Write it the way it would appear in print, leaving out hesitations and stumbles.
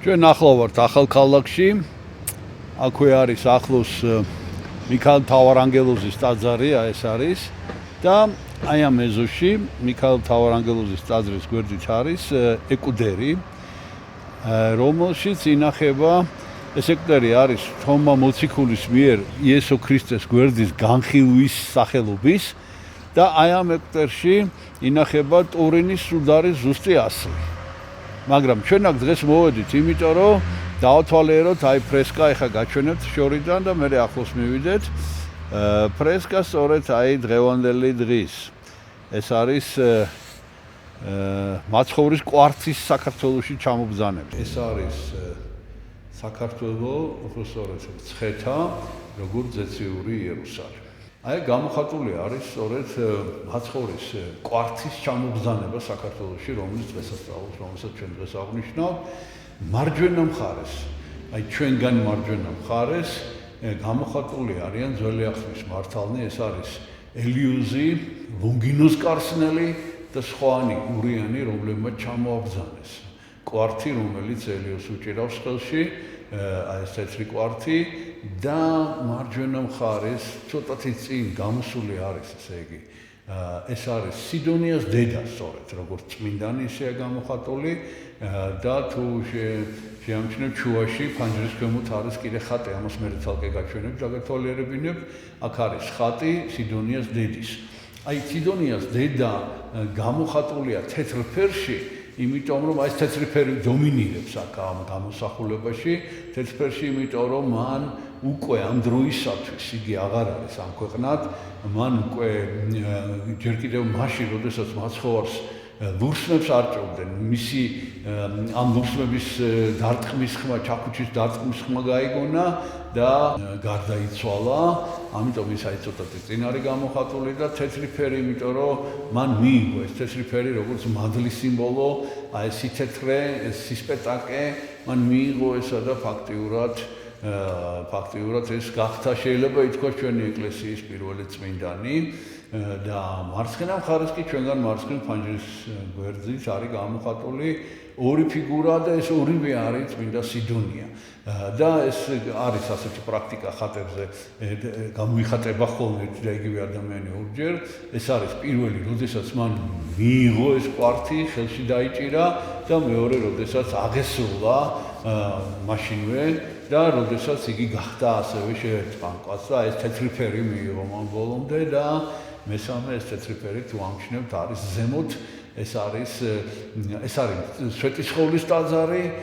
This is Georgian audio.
ჩვენ ახლა ვართ ახალქალაქში. აქვე არის ახლოს მიქაელ მთავარანგელოზის ტაძარი, ეს არის და აი ამ ეზოში მიქაელ მთავარანგელოზის ტაძრის გვერდით არის ეკვდერი, რომელშიც ინახება ეს ეკვდერი არის თომა მოციქულის მიერ იესო ქრისტეს გვერდის განხილვის სახელობის და აი ამ ეკვდერში ინახება ტურინის სუდარის ზუსტი ასლი. მაგრამ ჩვენ აქ დღეს მოვედით, იმიტომ რომ დავათვალიეროთ აი ფრესკა, ეხა გაჩვენებთ შორიდან და მე ახლოს მივიდეთ. ფრესკა სწორედ აი დღევანდელი დღის. ეს არის მაცხოვრის კვართის საქართველოში ჩამობრძანება. ეს არის საქართველოს უბრალოდ ცხეთა, როგორც ზეციური იერუსალიმი. აი გამოხატული არის სწორედ მაცხოვრის კვართის ჩამობრძანება საქართველოში, რომელიც დღესასწაულს, რომელსაც ჩვენ დღეს აღნიშნავთ, მარჯვენა მხარეს. აი ჩვენგან მარჯვენა მხარეს გამოხატული არიან ძველი ახლის მართალნი, ეს არის ელიოზი, ლონგინოს კარსნელი და სხვანი გურიანი, რომლებმაც ჩამოაბრძანეს. კვართი, რომელიც ელიოს უჭირავს ხელში, აი ეს თეთრი კვართი და მარჯვენა მხარეს ცოტათი წინ გამოსული არის, ესე იგი, ეს არის სიდონიას დედა, სწორედ, როგორც წმინდანი ისეა გამოხატული და თუ შეამჩნევთ შუაში ფანჯრის ქვემოთ არის კიდე ხატი, ამას მე თალკე გაჩვენებთ, დაგათვალიერებინებთ, აქ არის ხატი სიდონიას დედის. აი სიდონიას დედა გამოხატულია თეთრ ფერში, იმიტომ რომ აი ეს თეთრი ფერი დომინირებს აქ ამ გამოსახულებაში, თეთრ ფერში, იმიტომ რომ მან უკვე ამ დროისათვის იგი აღარ არის ამ ქვეყნად, მან უკვე ჯერ კიდევ მაშინ, როდესაც მაცხოვარს ლურსმებს არჭოვდნენ, მისი ამ ლურსმების დარტყმის ხმა, ჩაქუჩის დარტყმის ხმა გაიგონა და გარდაიცვალა, ამიტომ ის აი ცოტათი წინ არის გამოხატული და თეთრი ფერი, იმიტომ რომ მან მიიღო ეს თეთრი ფერი როგორც მადლის სიმბოლო, აი სითეთრე, სისპეტაკე, მან მიიღო ესა და ფაქტიურად ეს გახდა, შეიძლება ითქვას, ჩვენი ეკლესიის პირველი წმინდანი და მარცხენა მხარეს კი ჩვენგან მარცხნივ ფანჯრის გვერდით არის გამოხატული ორი ფიგურა და ეს ორივე არის წმინდა სიდონია. და ეს არის ასეთი პრაქტიკა ხატებზე, გამოიხატება ხოლმე და იგივე ადამიანი ორჯერ. ეს არის პირველი, როდესაც მან მიიღო ეს კვართი, ხელში დაიჭირა და მეორე, როდესაც აღესრულა მაშინვე და როდესაც იგი გახდა ასევე შეერწყმკვაც და ეს თეთრი ფერი მიიღო მან ბოლომდე და მესამე ეს თეთრი ფერი თუ ამჩნევთ არის ზემოთ, ეს არის სვეტიცხოვლის ტაძარი